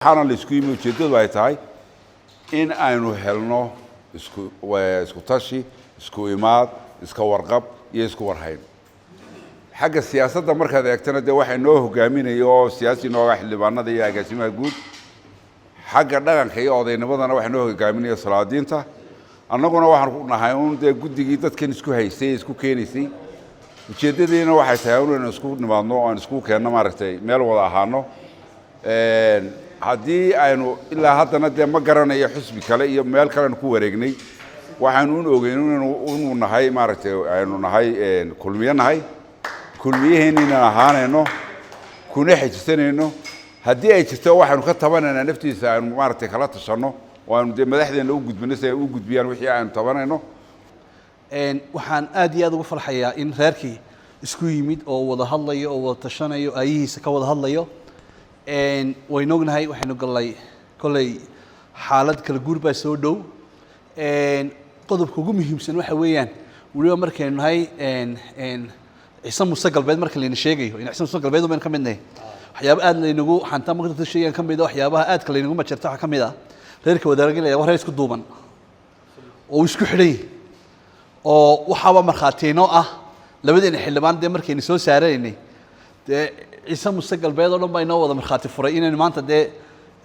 waxaana la isku yimi ujeedadu ay tahay in aynu helno isku tashi isku imaad iska warqab iyo isku warhayn xagga siyaasadda markaad eegtana dee waxay noo hogaaminaya oo siyaasi nooga xildhibaanada iyo agaasimaha guud xagga dhaqanka iyo odaynimadana waxay noo hogaaminaya salaadiinta annaguna waxaan ku nahay uun dee guddigii dadkan isku haystay isku keenaysay ujeedadeena waxay tahay inaynu isku nimaadno oo aan isku keenno maaragtay meel wada ahaano haddii aynu ilaa haddana dee ma garanayo xisbi kale iyo meel kalean ku wareegnay waxaanu un ogeyn inuu nahay maaragtay aynu nahay kulmiye nahay kulmiyaheennina ahaanayno kuna xejisanayno haddii ay jirto waxaanu ka tabanaynaa naftiisa aynu maaragtay kala tashanno oo aynu dee madaxdeena u gudbino si ay u gudbiyaan wixii aynu tabanayno waxaan aad iyo aad ugu farxayaa in reerkii isku yimid oo wada hadlayo oo wada tashanayo aayihiisa ka wada hadlayo waynu ognahay waxaynu gallay kolley xaalad kala guur baa soo dhow qodobka ugu muhiimsan waxa weeyaan weliba markaynu nahay ciise muuse galbeed marka layna sheegayo in ciise muuse galbeed baynu ka mid nahay waxyaaba aad laynagu xanta marka dadka sheegaan ka mid ah waxyaabaha aadka laynagu majarta waxaa ka mid ah reerka wadaaragelaya waa reer isku duuban oo isku xidhay oo waxaaba markhaatiinoo ah labadeena xildhibaan dee markaynu soo saaraynay dee ciise muuse galbeed oo dhan baa inoo wada markhaati furay inaynu maanta dee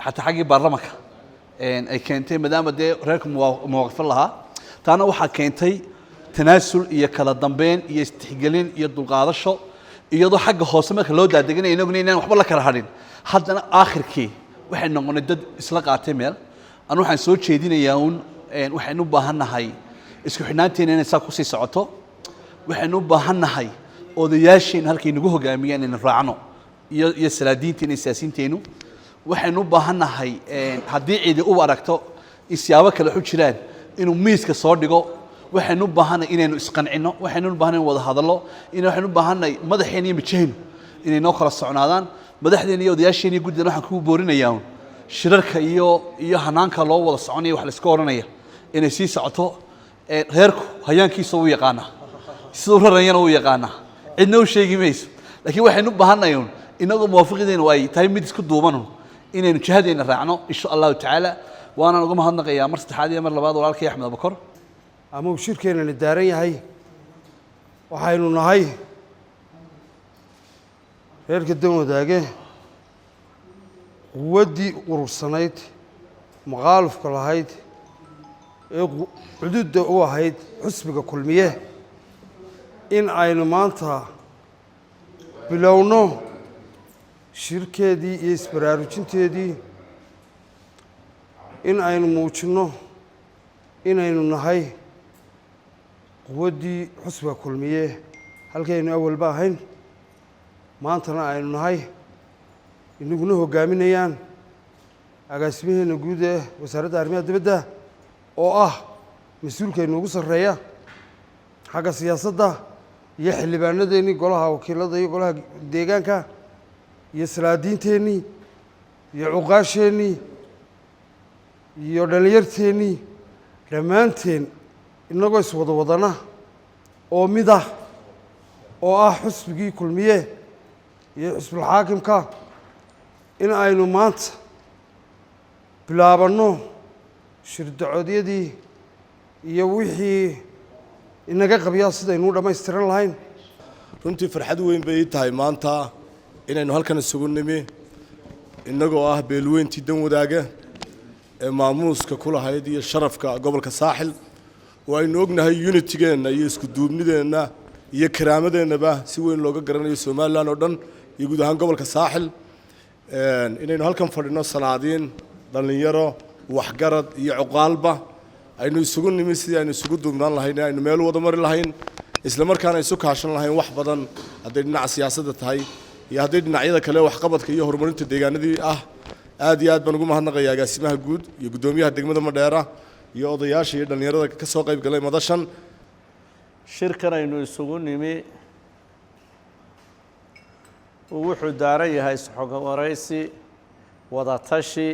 xataa xaggii baarlamanka ay keentay maadaama dee reerka muwaaqifo lahaa taana waxaa keentay tanaasul iyo kala dambeyn iyo istixgelin iyo dulqaadasho iyadoo xagga hoose marka loo daadegana aynu ognayn inaan waxba la kala hadhin haddana aakhirkii waxay noqonay dad isla qaatay meel anu waxaan soo jeedinayaa uun waxaynu u baahan nahay isku xidhnaanteena inay saa kusii socoto waxaynu u baahan nahay odayaasheen halkay nagu hogaamiyaan inaynu raacno iyo salaadiinteena iyo siyaasiyiinteennu waxaynu u baahan nahay haddii cidi u aragto in siyaabo kale xu jiraan inuu miiska soo dhigo waxaynu u baahannahay inaynu isqancinno waxaynu u baahannahay wada hadallo waxaynu u baahannahay madaxeen iyo mijahaynu inay noo kala socnaadaan madaxdeena iyo odayaasheen iyo guddigan waxaan kugu boorinayaa shirarka iyo hanaanka loo wada soconaya wax la iska oranaya inay sii socoto reerku hayaankiisa u yaqaanaa siduu rarayana u yaqaanaa cidna u sheegi mayso laakiin waxaynu u baahannahay inagoo muwaafiqideenu ay tahay mid isku duuban inaynu jihadeena raacno insha allahu tacaala waanaan uga mahadnaqayaa mar saddexaad iyo mar labaad walaalkay axmed abakor ama uu shirkeennani daaran yahay waxaynu nahay reerka dan wadaage quwaddii urursanayd maqaalufka lahayd ee cududda u ahayd xusbiga kulmiye in aynu maanta bilowno shirkeedii iyo isbaraarujinteedii in aynu muujinno inaynu nahay quwaddii xusbiga kulmiye halkaynu awalba ahayn maantana aynu nahay inaguna hoggaaminayaan agaasimaheena guud ee wasaaradda arrimaha dibadda oo ah mas-uulkaynu ugu sarreeya xagga siyaasadda iyo xildhibaanadeennii golaha wakiilada iyo golaha deegaanka iyo salaadiinteennii iyo cuqaasheennii iyo dhallinyarteennii dhammaanteen inagoo iswada wadana oo mid ah oo ah xusbigii kulmiye iyo xusbulxaakimka in aynu maanta bilaabanno shirdacodyadii iyo wixii inaga qabyaa sidaynu u dhammaystiran lahayn runtii farxad weyn bay ii tahay maanta inaynu halkan isugu nimi innagoo ah beelweyntii dan wadaaga ee maamuuska ku lahayd iyo sharafka gobolka saaxil oo aynu ognahay unitigeenna iyo isku duubnideenna iyo karaamadeenaba si weyn looga garanayo somalilan oo dhan iyo guud ahaan gobolka saaxil inaynu halkan fadhino salaadiin dhallinyaro waxgarad iyo cuqaalba aynu isugu nimi sidii aynu isugu duubnaan lahayn aynu meel wada mari lahayn isla markaana isu kaashan lahayn wax badan hadday dhinaca siyaasadda tahay iyo hadday dhinacyada kale waxqabadka iyo horumarinta deegaanadii ah aad iyo aad baan ugu mahadnaqayaa agaasimaha guud iyo guddoomiyaha degmada Madheera iyo odayaasha iyo dhallinyarada ka soo qayb galay madashan shirkan aynu isugu nimi wuxuu daaran yahay isxog waraysi wada tashi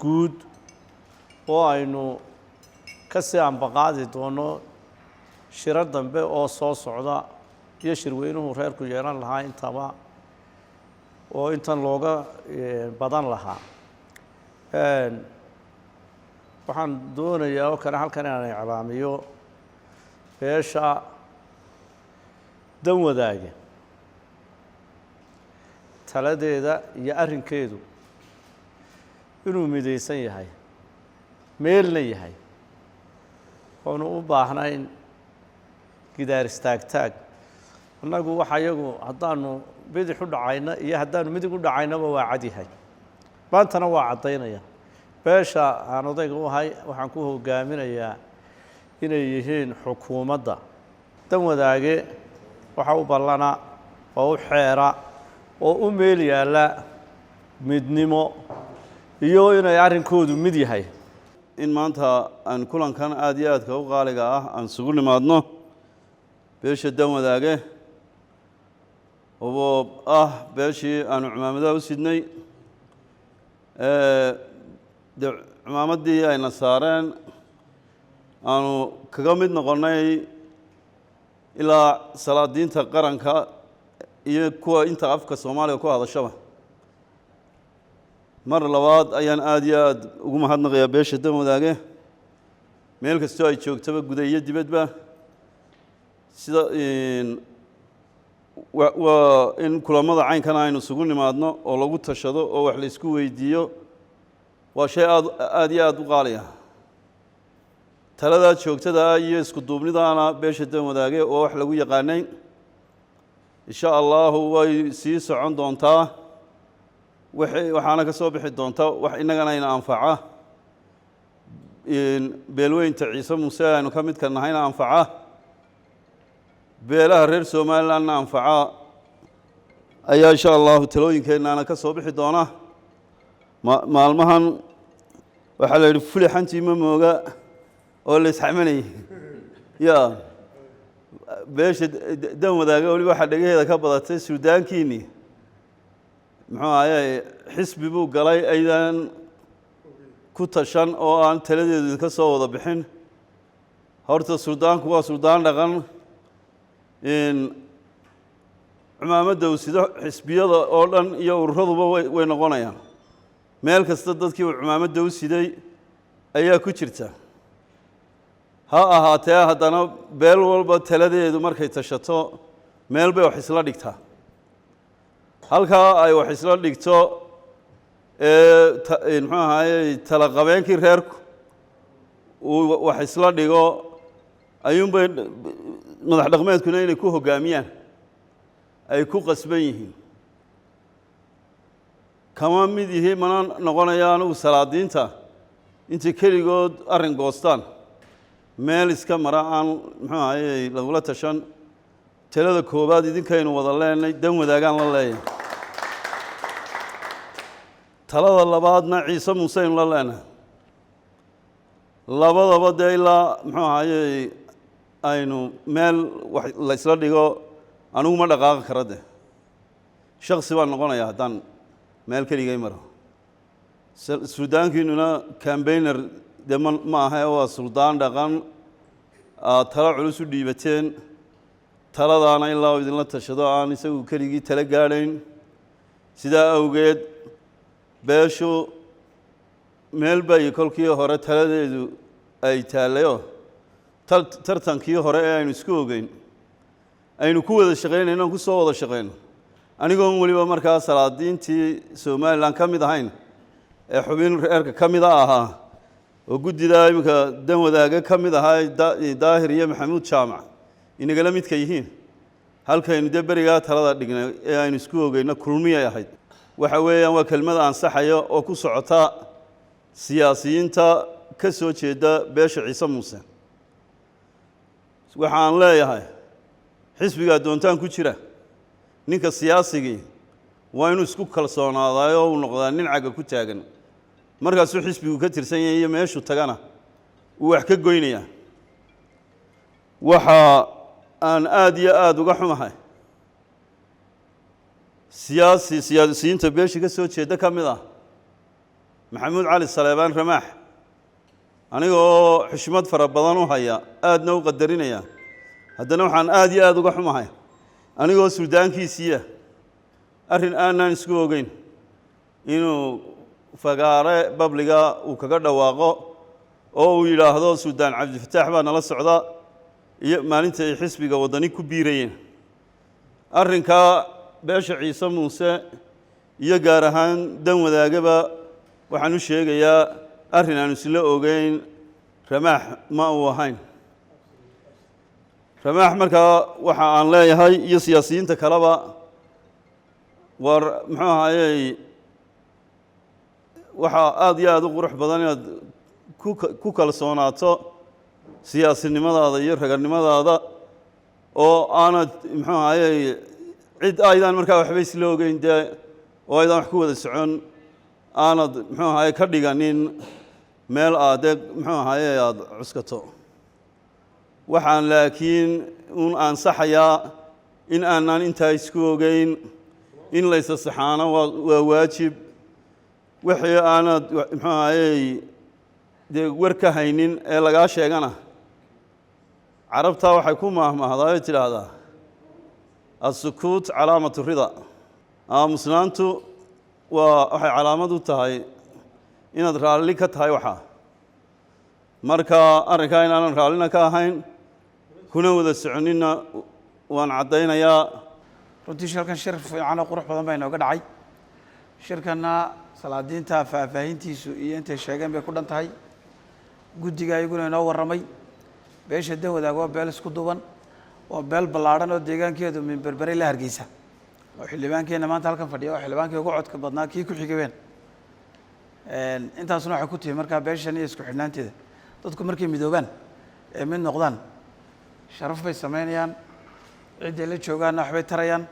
guud oo aynu ka sii ambaqaadi doono shirar dambe oo soo socda iyo shirweynuhu reerku yeelan lahaa intaba oo intan looga badan lahaa waxaan doonayaa oo kale halkan inaan iclaamiyo beesha dan wadaaga taladeeda iyo arrinkeedu inuu midaysan yahay meelna yahay oonu u baahnayn gidaar istaagtaag annagu waxa iyagu haddaanu bidix u dhacayna iyo haddaanu midig u dhacaynaba waa cad yahay maantana waa caddaynaya beesha aan odayga u ahay waxaan ku hogaaminayaa inay yihiin xukuumadda dan wadaage waxa u ballana oo u xeera oo u meel yaalla midnimo iyo inay arrinkoodu mid yahay in maanta aan kulankan aad iyo aadka u qaaliga ah aan isugu nimaadno beesha dan wadaage oo ah beeshii aanu cumaamadaha u sidnay dee cumaamaddii ayna saareen aanu kaga mid noqonnay ilaa salaadiinta qaranka iyo kuwa inta afka soomaaliga ku hadashaba mar labaad ayaan aad iyo aad ugu mahadnaqayaa beesha dan wadaage meel kastoo ay joogtaba guda iyo dibadba sida waa in kulamada caynkana aynu isugu nimaadno oo lagu tashado oo wax la isku weydiiyo waa shay aad iyo aad u qaaliya taladaa joogtada iyo isku duubnidaana beesha dan wadaage oo wax lagu yaqaanay insha allahu way sii socon doontaa waxaana ka soo bixi doontaa wax innagana ina anfaca beelweynta ciise muuse aynu ka midka nahayna anfaca beelaha reer somalilandna anfaca ayaa insha allahu talooyinkeennaana ka soo bixi doona maalmahan waxaa la yidhi fuli xantii ma mooga oo la isxamanayay ya beesha dan wadaaga weliba waxaa dhegaheeda ka badatay suudaankiinii muxuu ahaye xisbi buu galay aydan ku tashan oo aan taladeedu idinka soo wada bixin horta suldaanku waa suldaan dhaqan cumaamadda uu sido xisbiyada oo dhan iyo ururaduba way noqonayaan meel kasta dadkii uu cumaamadda u siday ayaa ku jirta ha ahaatee haddana beel walba taladeedu markay tashato meel bay wax isla dhigtaa halkaa ay wax isla dhigto muxuu ahaye tala qabeenkii reerku uu wax isla dhigo ayuunbay madax dhaqmeedkuna inay ku hoggaamiyaan ay ku qasban yihiin kama mid yihi mana noqonaya anugu salaadiinta intay keligood arrin goostaan meel iska mara aan muxuu ahaye lagula tashan talada koowaad idinkaynu wada leenay dan wadaagaan la leeyahay talada labaadna ciise muuse aynu la leenahay labadaba dee ilaa muxuu ahaye aynu meel wax la isla dhigo anigu ma dhaqaaqi kara de shaksi baan noqonaya haddaan meel keligay maro suudaankiinuna cambainer dee ma aha waa suldaan dhaqan aad talo culus u dhiibateen taladaana ilaa u idinla tashado aan isagu keligii tala gaadhayn sidaa awgeed beeshu meel bay kolkii hore taladeedu ay taallayo tartankii hore ee aynu isku ogeyn aynu ku wada shaqaynayno aan ku soo wada shaqayno anigoon weliba markaa salaadiintii somalilan ka mid ahayn ee xubin reerka ka mida ahaa oo guddida iminka dan wadaaga ka mid ahaa daahir iyo maxamuud jaamac inagala midka yihiin halkaynu dee berigaa talada dhignay ee aynu isku ogeyno kulmiyay ahayd waxa weeyaan waa kelmad ansaxaya oo ku socota siyaasiyiinta ka soo jeeda beesha ciise muuse waxaan leeyahay xisbigaa doontaan ku jira ninka siyaasigii waa inuu isku kalsoonaadayo uu noqdaa nin cagga ku taagan markaasuu xisbigu ka tirsan yahay iyo meeshuu tagana uu wax ka goynayaa waxa aan aad iyo aada uga xumahay siyaasiyiinta beesha ka soo jeeda ka mid ah maxamuud cali saleebaan ramaax aniga oo xushmad fara badan u haya aadna u qadarinaya haddana waxaan aad iyo aada uga xumahay anigoo suldaankiisiiya arrin aanaan isku ogeyn inuu fagaare babliga uu kaga dhawaaqo oo uu yidhaahdo suldaan cabdifataax baa nala socda iyo maalinta ay xisbiga waddani ku biirayeen arrinkaa beesha ciise muuse iyo gaar ahaan dan wadaagaba waxaan u sheegayaa arrin aan isla ogeyn ramaax ma uu ahayn ramaax markaa waxa aan leeyahay iyo siyaasiyiinta kaleba war muxuu ahaayey waxaa aad iyo aad u qurux badan inaad ku kalsoonaato siyaasinimadaada iyo raganimadaada oo aanad muxuu ahaayey cid aydaan markaa waxba isla ogeyn dee oo aydaan wax ku wada socon aanad muxuu ahaye ka dhiganin meel aad dee muxuu ahaye aada cuskato waxaan laakiin un ansaxayaa in aanaan intaa isku ogeyn in laysa saxaano waa waajib wixii aanad muxuu ahayey dee war ka haynin ee lagaa sheegana carabtaa waxay ku maahmaahdaa ay tidhaahdaa assukuut calaamatu rida aamusnaantu waxay calaamad u tahay inaad raalli ka tahay waxaa marka arrinkaa inaanan raallina ka ahayn kuna wada soconina waan caddaynayaa runtii shirkan shir fiican oo qurux badan baa inooga dhacay shirkanna salaadiinta faahfaahintiisu iyo intay sheegeen bay ku dhan tahay guddiga iyaguna inoo warramay beesha dan wadaag waa beel isku duuban waa beel ballaadhan oo deegaankeedu min berbere la hargeysa oo xildhibaankeenna maanta halkan fadhiya oo xildhibaankii ugu codka badnaa kii ku xigabeen intaasuna waxay ku tihi markaa beeshan iyo isku xidhnaanteeda dadku markay midoobaan ee mid noqdaan sharaf bay samaynayaan cidday la joogaanna waxbay tarayaan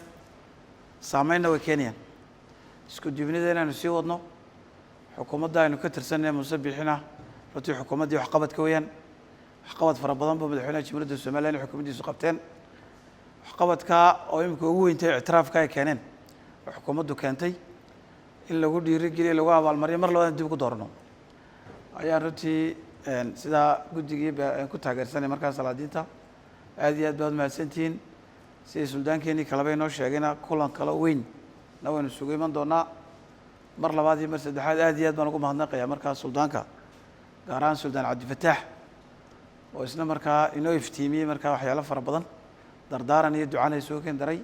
saameynna way keenayaan isku dibnida inaanu sii wadno xukuumadda aynu ka tirsanay muuse biixina runtii xukuumaddii waxqabadka weeyaan waxqabad fara badan buu madaxweynaha jamhuuriyadda somalilan iyo xukuumaddiisu qabteen waxqabadka oo imika ugu weyntay ictiraafka ay keeneen oo xukuumaddu keentay in lagu dhiirigeliyo lagu abaalmariyo mar labadan dib ugu doorno ayaan runtii sidaa guddigii ku taageersanay markaa salaadiinta aad iyo aad baad mahadsantihiin siday suldaankeenii kaleba inoo sheegayna kulan kalo weyn na waynu isugu iman doonaa mar labaad iyo mar saddexaad aad iyo aad baan ugu mahadnaqayaa markaa suldaanka gaar ahaan suldaan cabdifataax oo isna markaa inoo iftiimiyey markaa waxyaalo fara badan dardaaran iyo ducana isugu keen daray